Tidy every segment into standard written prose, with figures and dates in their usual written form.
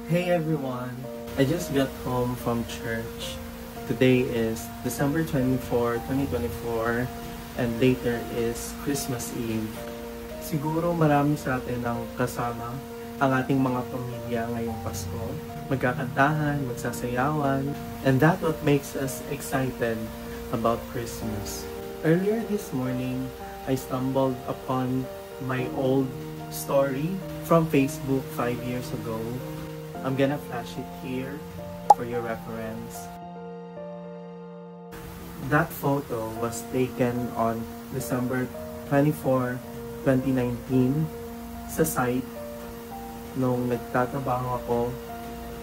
Hey everyone! I just got home from church. Today is December 24, 2024 and later is Christmas Eve. Siguro marami sa atin ang kasama ang ating mga pamilya ngayong Pasko. Magkakantahan, magsasayawan, and that's what makes us excited about Christmas. Earlier this morning, I stumbled upon my old story from Facebook 5 years ago. I'm gonna flash it here for your reference. That photo was taken on December 24, 2019 sa site nung nagtatrabaho ako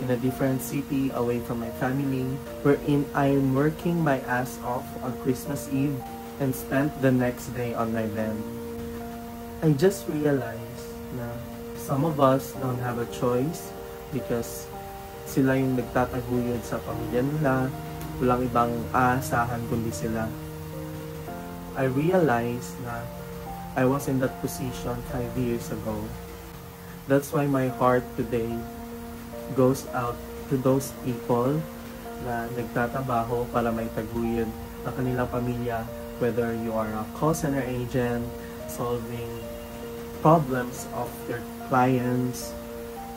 in a different city away from my family, wherein I'm working my ass off on Christmas Eve and spent the next day on my bed. I just realized na some of us don't have a choice because sila yung nagtataguyod sa pamilya nila, walang ibang aasahan kundi sila. I realized na I was in that position 5 years ago. That's why my heart today goes out to those people na nagtatrabaho para may taguyod na kanilang pamilya, whether you are a call center agent, solving problems of their clients,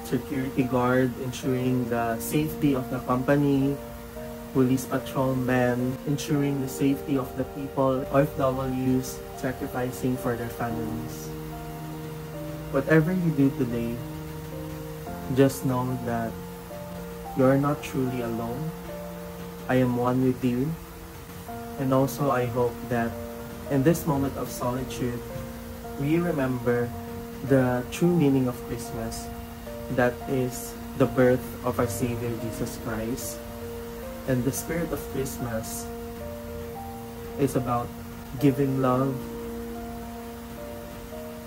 security guard, ensuring the safety of the company, police patrolmen, ensuring the safety of the people, OFWs, sacrificing for their families. Whatever you do today, just know that you're not truly alone. I am one with you. And also I hope that in this moment of solitude, we remember the true meaning of Christmas. That is the birth of our Savior Jesus Christ. And the spirit of Christmas is about giving love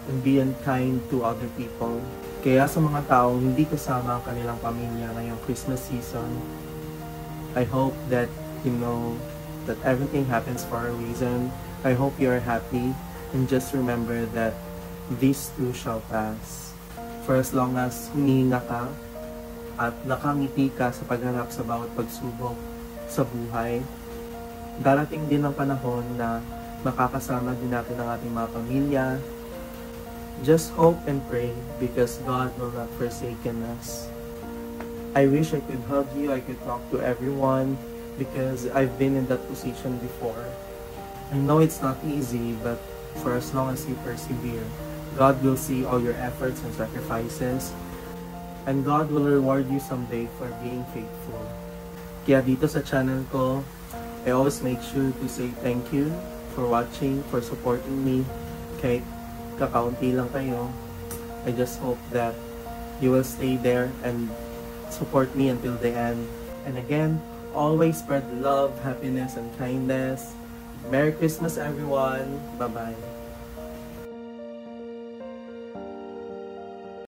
and being kind to other people. Kaya sa mga taong hindi kasama ang kanilang pamilya ngayong Christmas season, I hope that you know that everything happens for a reason. I hope you're happy, and just remember that this too shall pass. For as long as humihinga ka at nakangiti ka sa pagharap sa bawat pagsubok sa buhay, darating din ang panahon na makakasama din natin ang ating mga pamilya. Just hope and pray because God will not forsaken us. I wish I could hug you, I could talk to everyone because I've been in that position before. I know it's not easy, but for as long as you persevere, God will see all your efforts and sacrifices, and God will reward you someday for being faithful. Kaya dito sa channel ko, I always make sure to say thank you for watching, for supporting me. Kahit kakaunti lang kayo, I just hope that you will stay there and support me until the end. And again, always spread love, happiness, and kindness. Merry Christmas, everyone. Bye-bye.